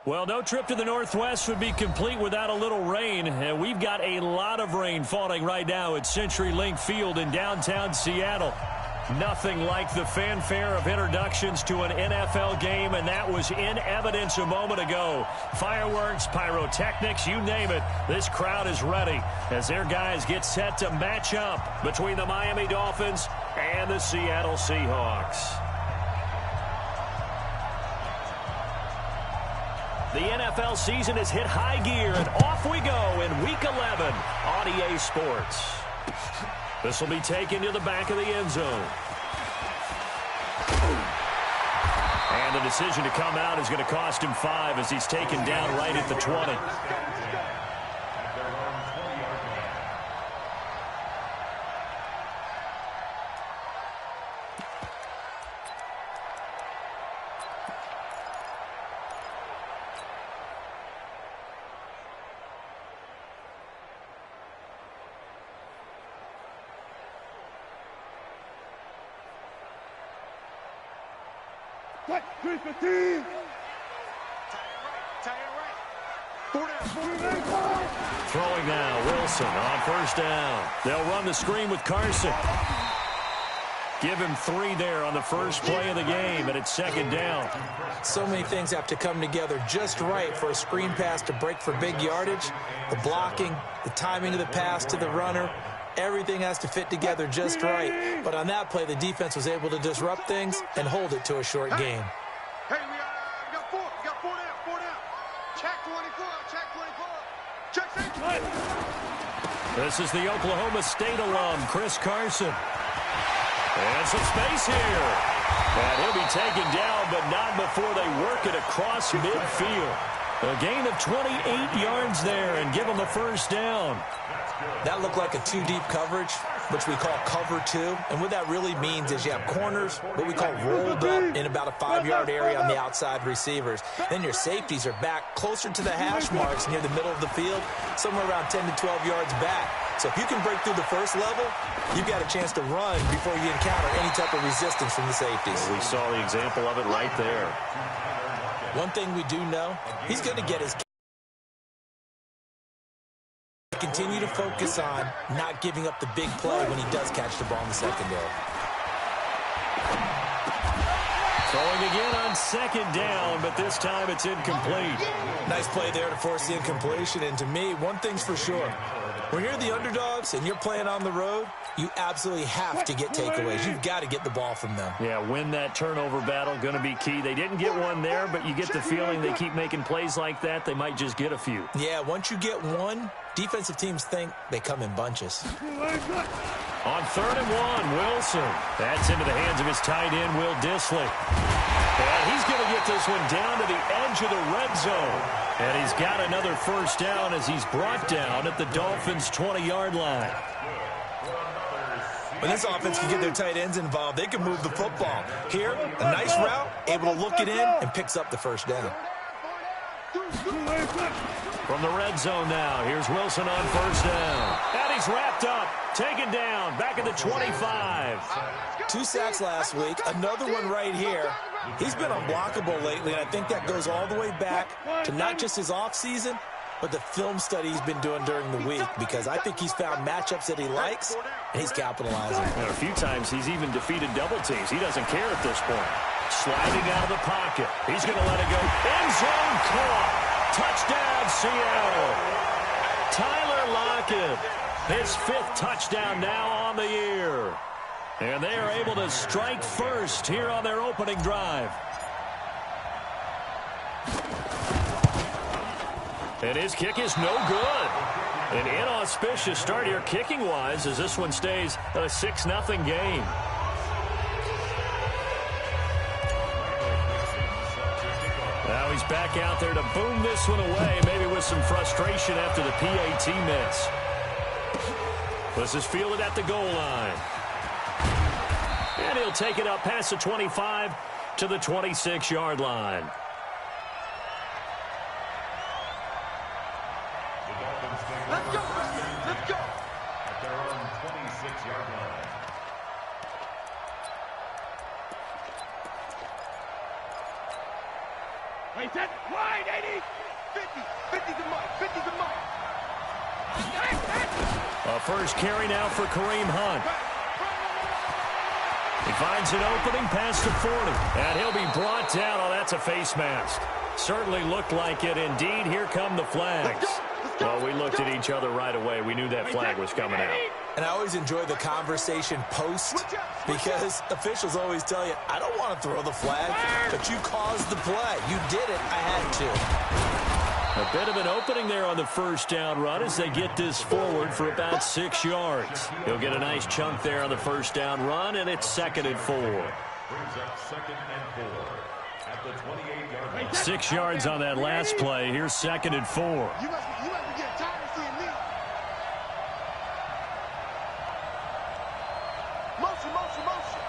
Well, no trip to the Northwest would be complete without a little rain, and we've got a lot of rain falling right now at CenturyLink Field in downtown Seattle. Nothing like the fanfare of introductions to an NFL game, and that was in evidence a moment ago. Fireworks, pyrotechnics, you name it. This crowd is ready as their guys get set to match up between the Miami Dolphins and the Seattle Seahawks. The NFL season has hit high gear, and off we go in Week 11 on EA Sports. This will be taken to the back of the end zone. And the decision to come out is going to cost him 5 as he's taken down right at the 20. Throwing now, Wilson on first down. They'll run the screen with Carson. Give him 3 there on the first play of the game, and it's second down. So many things have to come together just right for a screen pass to break for big yardage. The blocking, the timing of the pass to the runner, everything has to fit together just right. But on that play, the defense was able to disrupt things and hold it to a short game. Hey, we got 4. We got 4 down, 4 down. Check 24, check 24. Check 6. This is the Oklahoma State alum, Chris Carson. And some space here. And he'll be taken down, but not before they work it across midfield. A gain of 28 yards there and give them a first down. That looked like a 2-deep coverage, which we call cover 2. And what that really means is you have corners, what we call rolled up in about a 5-yard area on the outside receivers. Then your safeties are back closer to the hash marks near the middle of the field, somewhere around 10 to 12 yards back. So if you can break through the first level, you've got a chance to run before you encounter any type of resistance from the safeties. We saw the example of it right there. One thing we do know, he's going to get his continue to focus on not giving up the big play when he does catch the ball in the secondary. Throwing again on second down, but this time it's incomplete. Nice play there to force the incompletion, and to me, one thing's for sure. When you're the underdogs and you're playing on the road, you absolutely have to get takeaways. You've got to get the ball from them. Yeah, win that turnover battle, going to be key. They didn't get one there, but you get the feeling they keep making plays like that, they might just get a few. Yeah, once you get one, defensive teams think they come in bunches. On 3rd and 1, Wilson. That's into the hands of his tight end, Will Dissly. And he's going to get this one down to the edge of the red zone. And he's got another first down as he's brought down at the Dolphins' 20-yard line. When this offense can get their tight ends involved, they can move the football. Here, a nice route, able to look it in, and picks up the first down. From the red zone now, here's Wilson on first down. And he's wrapped up, taken down, back at the 25. 2 sacks last week, another one right here. He's been unblockable lately, and I think that goes all the way back to not just his offseason, but the film study he's been doing during the week, because I think he's found matchups that he likes, and he's capitalizing. And a few times he's even defeated double teams. He doesn't care at this point. Sliding out of the pocket. He's going to let it go. End zone caught. Touchdown, Seattle. Tyler Lockett, his 5th touchdown now on the year. And they are able to strike first here on their opening drive. And his kick is no good. An inauspicious start here kicking-wise as this one stays a 6-0 game. Now he's back out there to boom this one away, maybe with some frustration after the PAT miss. This is fielded at the goal line. And he'll take it up past the 25 to the 26-yard line. Let's go, let's go. At their own 26-yard line. Wide, 80. 50. 50 to Mike. 50 to Mike. A first carry now for Kareem Hunt. He finds an opening, pass to 40. And he'll be brought down. Oh, that's a face mask. Certainly looked like it indeed. Here come the flags. Well, we looked at each other right away. We knew that flag was coming out. And I always enjoy the conversation post because officials always tell you, I don't want to throw the flag, but you caused the play. You did it. I had to. A bit of an opening there on the first down run as they get this forward for about 6 yards. He'll get a nice chunk there on the first down run, and it's 2nd and 4. 6 yards on that last play. Here's 2nd and 4. You must be getting tired of seeing me. Motion, motion, motion.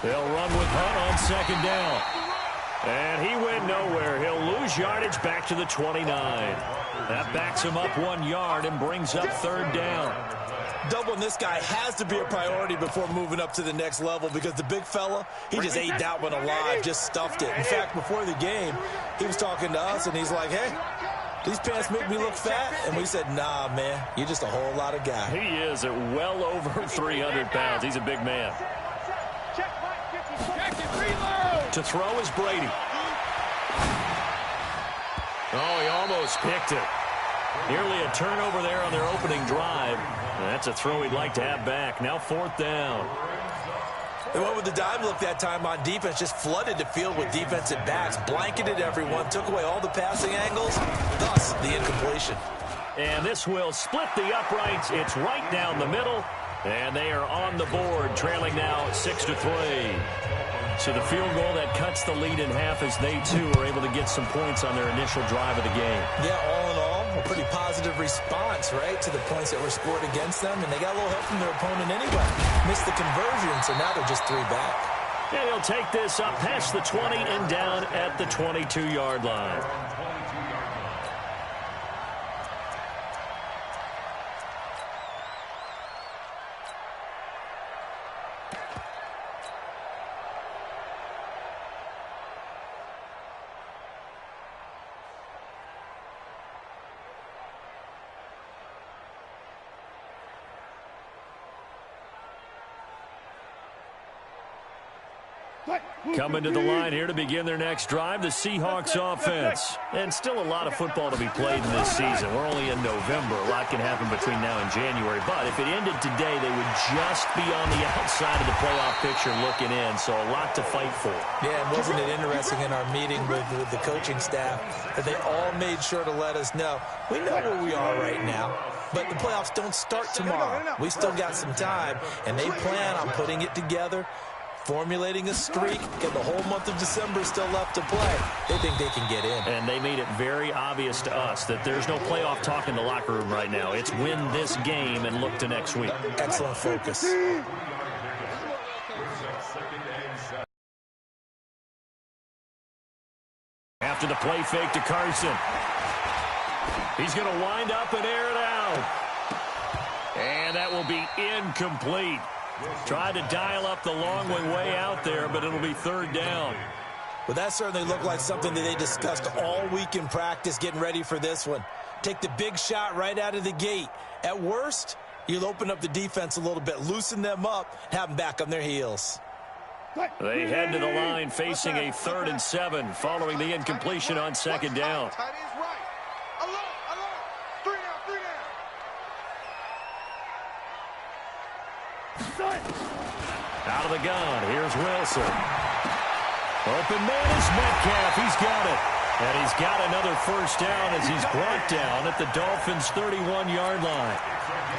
They'll run with Hunt on 2nd down. And he went nowhere. He'll lose yardage back to the 29. That backs him up 1 yard and brings up 3rd down. Doubling this guy has to be a priority before moving up to the next level because the big fella, he just ate that one alive, just stuffed it. In fact, before the game, he was talking to us, and he's like, hey, these pants make me look fat. And we said, nah, man, you're just a whole lot of guy. He is at well over 300 pounds. He's a big man. To throw is Brady. Oh, he almost picked it. Nearly a turnover there on their opening drive. That's a throw he'd like to have back. Now 4th down. They went with the dime look that time on defense, just flooded the field with defensive backs, blanketed everyone, took away all the passing angles, thus the incompletion. And this will split the uprights. It's right down the middle, and they are on the board, trailing now 6-3. So the field goal that cuts the lead in half as they, too, are able to get some points on their initial drive of the game. Yeah, all in all, a pretty positive response, right, to the points that were scored against them. And they got a little help from their opponent anyway. Missed the conversion, so now they're just 3 back. And he'll take this up past the 20 and down at the 22-yard line. Coming to the line here to begin their next drive, the Seahawks offense. And still a lot of football to be played in this season. We're only in November. A lot can happen between now and January. But if it ended today, they would just be on the outside of the playoff picture looking in. So a lot to fight for. Yeah, and wasn't it interesting in our meeting with the coaching staff that they all made sure to let us know, we know where we are right now. But the playoffs don't start tomorrow. We still got some time, and they plan on putting it together, formulating a streak, and the whole month of December still left to play. They think they can get in. And they made it very obvious to us that there's no playoff talk in the locker room right now. It's win this game and look to next week. Excellent focus. After the play fake to Carson. He's going to wind up and air it out. And that will be incomplete. Tried to dial up the long way out there, but it'll be 3rd down. Well, that certainly looked like something that they discussed all week in practice getting ready for this one. Take the big shot right out of the gate. At worst, you'll open up the defense a little bit, loosen them up, have them back on their heels. They head to the line facing a 3rd and 7 following the incompletion on 2nd down. Out of the gun, here's Wilson. Open man is Metcalf. He's got it. And he's got another first down as he's brought down at the Dolphins' 31-yard line.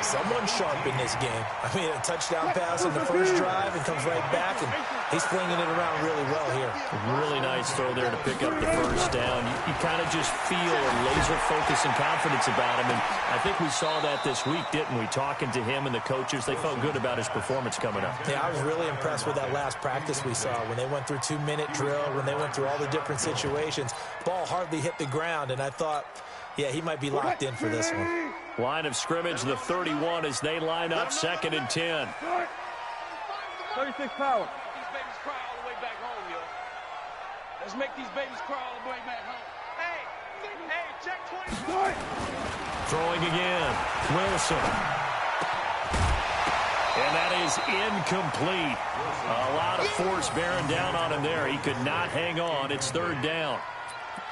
Someone sharp in this game. I mean, a touchdown pass on the first drive and comes right back, and he's flinging it around really well here. Really nice throw there to pick up the first down. You kind of just feel a laser focus and confidence about him, and I think we saw that this week, didn't we? Talking to him and the coaches, they felt good about his performance coming up. Yeah, I was really impressed with that last practice we saw when they went through 2-minute drill, when they went through all the different situations. Ball hardly hit the ground, and I thought, yeah, he might be locked in for this one. Line of scrimmage, the 31 as they line up 2nd and 10. 36 power. These babies cry all the way back home, yo. Let's make these babies cry all the way back home. Hey, check 20. Throwing again. Wilson. And that is incomplete. A lot of force bearing down on him there. He could not hang on. It's third down.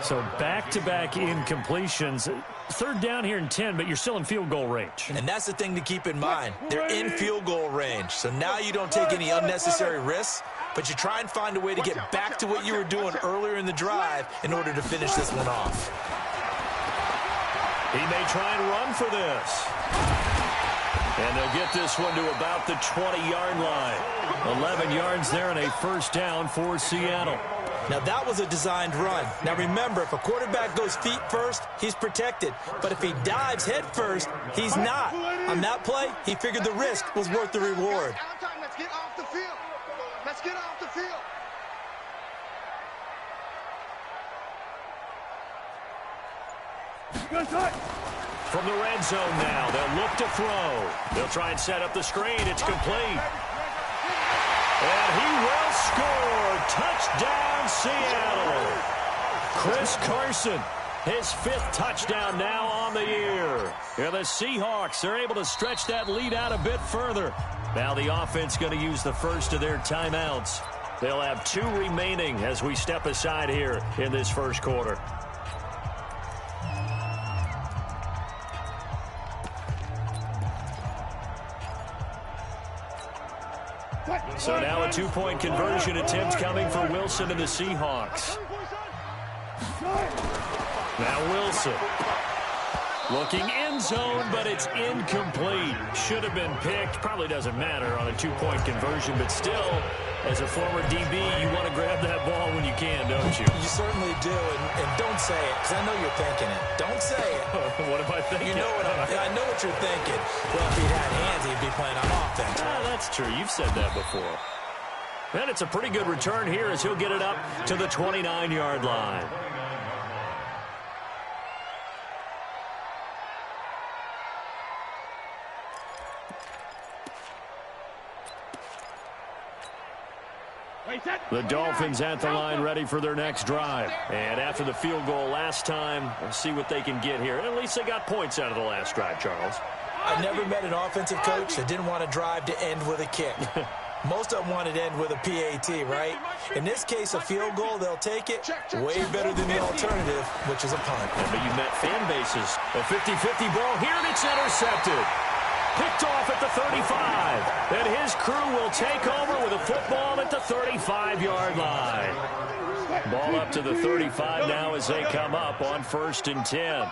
So back-to-back incompletions. Third down here in 10, but you're still in field goal range. And that's the thing to keep in mind. They're in field goal range. So now you don't take any unnecessary risks, but you try and find a way to get back to what you were doing earlier in the drive in order to finish this one off. He may try and run for this. And they'll get this one to about the 20-yard line. 11 yards there and a first down for Seattle. Now, that was a designed run. Now, remember, if a quarterback goes feet first, he's protected. But if he dives head first, he's not. On that play, he figured the risk was worth the reward. Let's get off the field. Let's get off the field. From the red zone now, they'll look to throw. They'll try and set up the screen. It's complete. And he will score. Touchdown, Seattle. Chris Carson, his 5th touchdown now on the year. Here the Seahawks are able to stretch that lead out a bit further. Now the offense going to use the first of their timeouts. They'll have 2 remaining as we step aside here in this first quarter. So now a 2-point conversion attempt coming for Wilson and the Seahawks. Now Wilson. Looking end zone, but it's incomplete. Should have been picked. Probably doesn't matter on a 2-point conversion, but still, as a former DB, you want to grab that ball when you can, don't you? You certainly do, and don't say it, because I know you're thinking it. Don't say it. What am I thinking? You know I know what you're thinking. Well, if he had hands, he'd be playing on offense. That's true. You've said that before. And it's a pretty good return here as he'll get it up to the 29-yard line. The Dolphins at the line ready for their next drive. And after the field goal last time, we'll see what they can get here. At least they got points out of the last drive, Charles. I never met an offensive coach that didn't want to drive to end with a kick. Most of them wanted to end with a PAT, right? In this case, a field goal, they'll take it way better than the alternative, which is a punt. Yeah, but you met fan bases. A 50-50 ball here, and it's intercepted. Picked off at the 35. And his crew will take over with a football at the 35-yard line. Ball up to the 35 now as they come up on 1st and 10.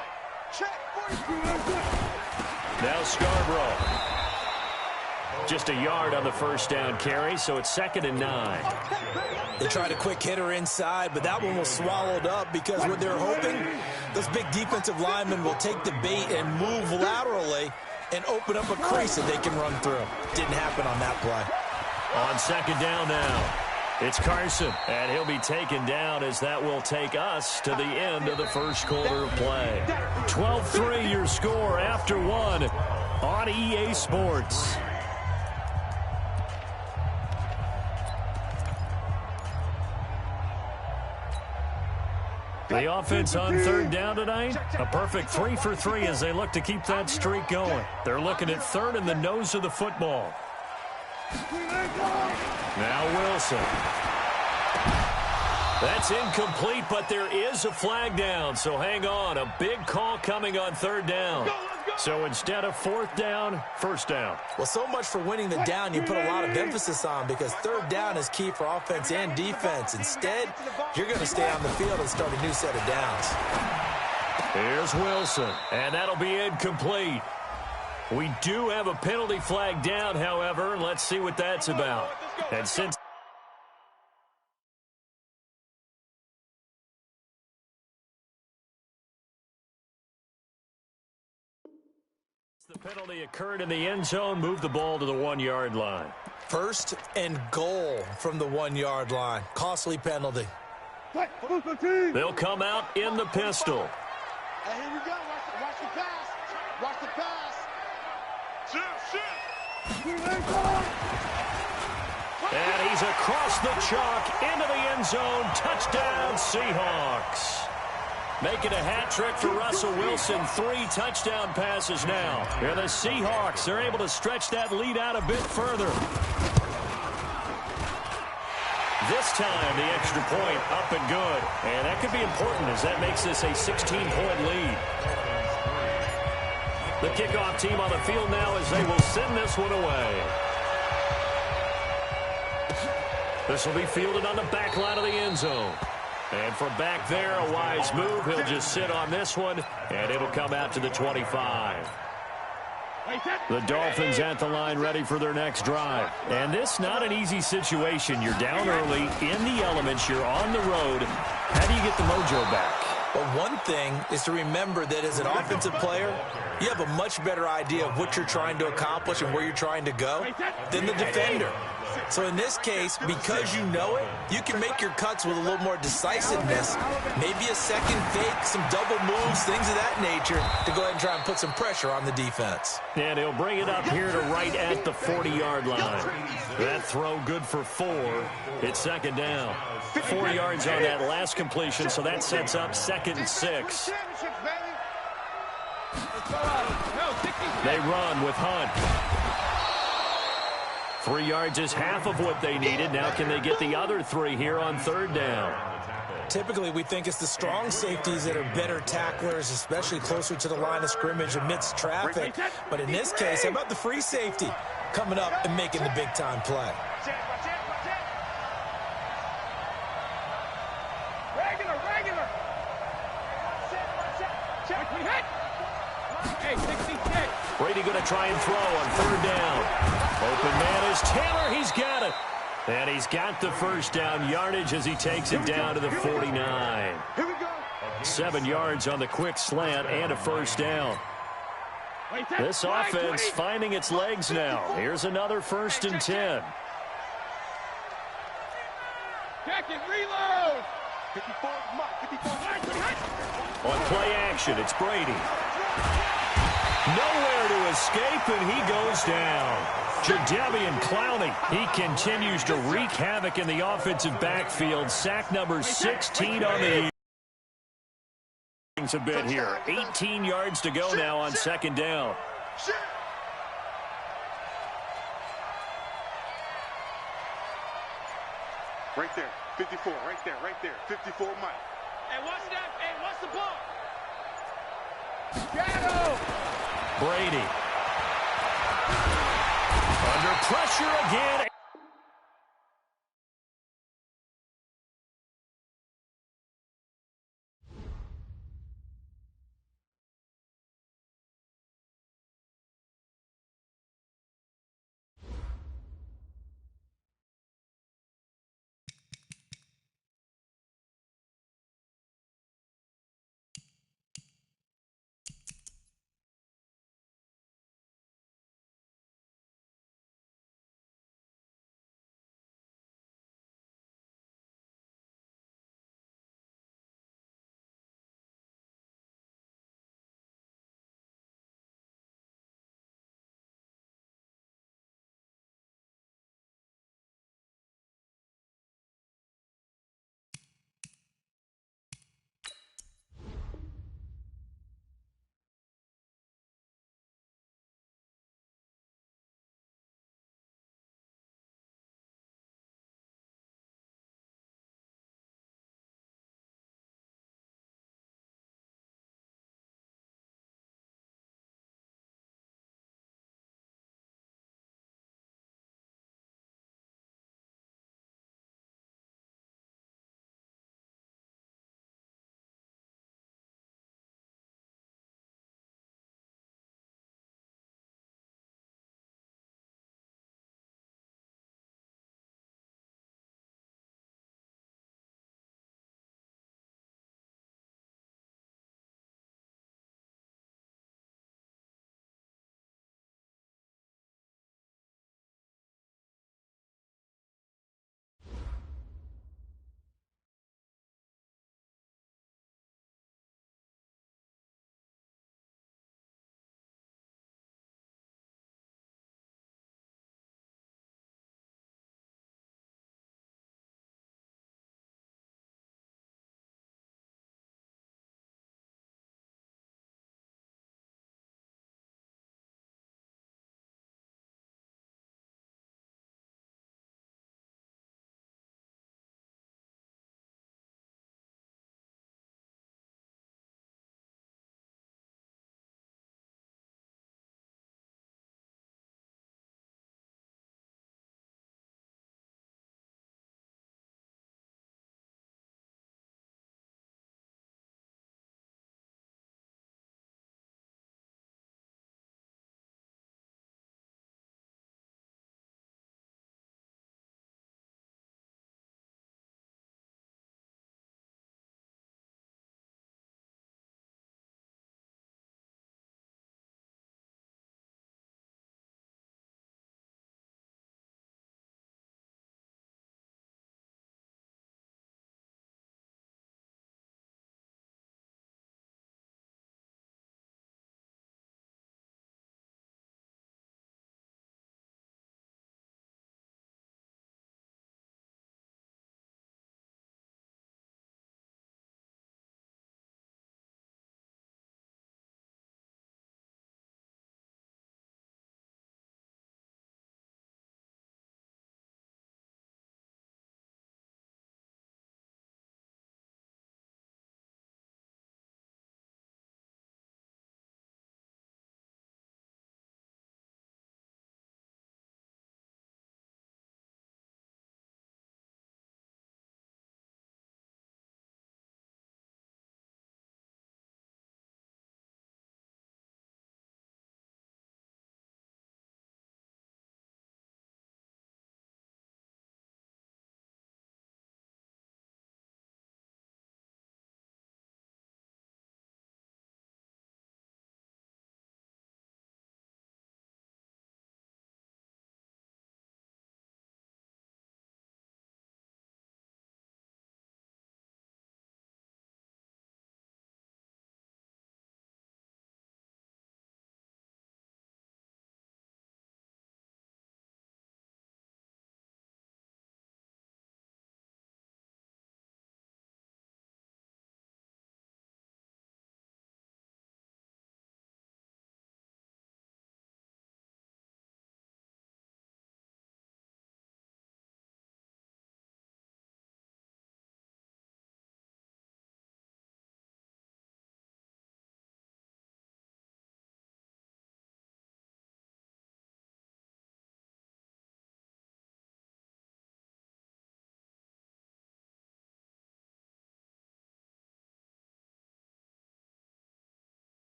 Now Scarborough. Just a yard on the first down carry, so it's 2nd and 9. They tried a quick hitter inside, but that one was swallowed up because what they're hoping, those big defensive linemen will take the bait and move laterally and open up a crease that they can run through. Didn't happen on that play. On 2nd down now, it's Carson, and he'll be taken down as that will take us to the end of the first quarter of play. 12-3 your score after 1 on EA Sports. The offense on 3rd down tonight, a perfect 3 for 3 as they look to keep that streak going. They're looking at 3rd in the nose of the football. Now Wilson. That's incomplete, but there is a flag down, so hang on. A big call coming on 3rd down. So instead of 4th down, 1st down. Well, so much for winning the down you put a lot of emphasis on because 3rd down is key for offense and defense. Instead, you're going to stay on the field and start a new set of downs. Here's Wilson, and that'll be incomplete. We do have a penalty flag down, however, and let's see what that's about. And since the penalty occurred in the end zone, move the ball to the 1-yard line. 1st and goal from the 1-yard line. Costly penalty. They'll come out in the pistol. Hey, here we go. Watch the pass. Watch the pass. And he's across the chalk into the end zone. Touchdown, Seahawks. Making a hat trick for Russell Wilson. 3 touchdown passes now. And the Seahawks are able to stretch that lead out a bit further. This time, the extra point up and good. And that could be important as that makes this a 16-point lead. The kickoff team on the field now as they will send this one away. This will be fielded on the back line of the end zone. And from back there, a wise move. He'll just sit on this one, and it'll come out to the 25. The Dolphins at the line ready for their next drive. And this not an easy situation. You're down early, in the elements, you're on the road. How do you get the mojo back? Well, one thing is to remember that as an offensive player, you have a much better idea of what you're trying to accomplish and where you're trying to go than the defender. So in this case, because you know it, you can make your cuts with a little more decisiveness, maybe a second fake, some double moves, things of that nature, to go ahead and try and put some pressure on the defense. And he'll bring it up here to right at the 40-yard line. That throw good for 4. It's second down. 4 yards on that last completion, so that sets up 2nd and 6. They run with Hunt. 3 yards is half of what they needed. Now can they get the other 3 here on 3rd down? Typically, we think it's the strong safeties that are better tacklers, especially closer to the line of scrimmage amidst traffic. But in this case, how about the free safety coming up and making the big-time play? Regular. Hey, 66. Brady going to try and throw on 3rd down. Open man is Taylor. He's got it. And he's got the first down yardage as he takes it down to the 49. 7 yards on the quick slant and a first down. This offense finding its legs now. Here's another 1st and 10. Jack it, reload. On play action, it's Brady. Nowhere to escape, and he goes down. Jadeveon Clowney, he continues to wreak havoc in the offensive backfield. Sack number 16 on the year. A bit here. 18 yards to go now on 2nd down. Right there, 54, right there, 54 Mike. Hey, watch that. Hey, watch the ball. Shadow. Brady. Under pressure again.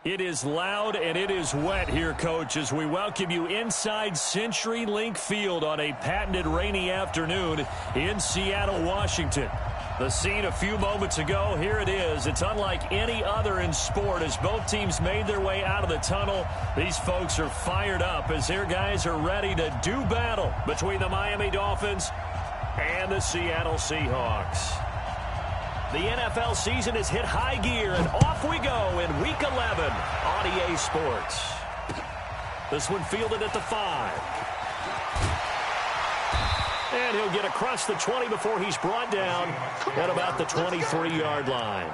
It is loud and it is wet here, Coach, as we welcome you inside CenturyLink Field on a patented rainy afternoon in Seattle, Washington. The scene a few moments ago, here it is. It's unlike any other in sport as both teams made their way out of the tunnel. These folks are fired up as their guys are ready to do battle between the Miami Dolphins and the Seattle Seahawks. The NFL season has hit high gear, and off we go in Week 11 on EA Sports. This one fielded at the 5. And he'll get across the 20 before he's brought down at about the 23-yard line.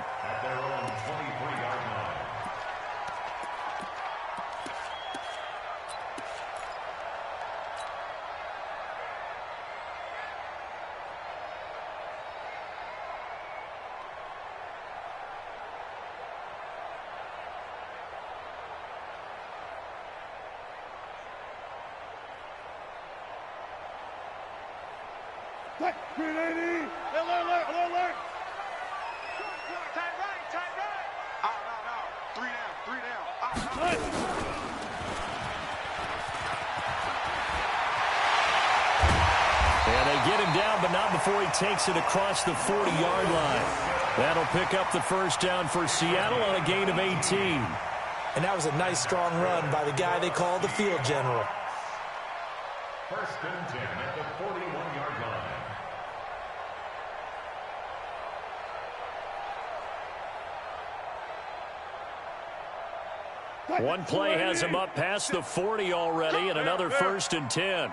$380. Alert. Tight right. No. 3 down. And they get him down, but not before he takes it across the 40-yard line. That'll pick up the first down for Seattle on a gain of 18. And that was a nice, strong run by the guy they call the field general. First and 10 at the 41-yard line. One play has him up past the 40 already, and another first and 10.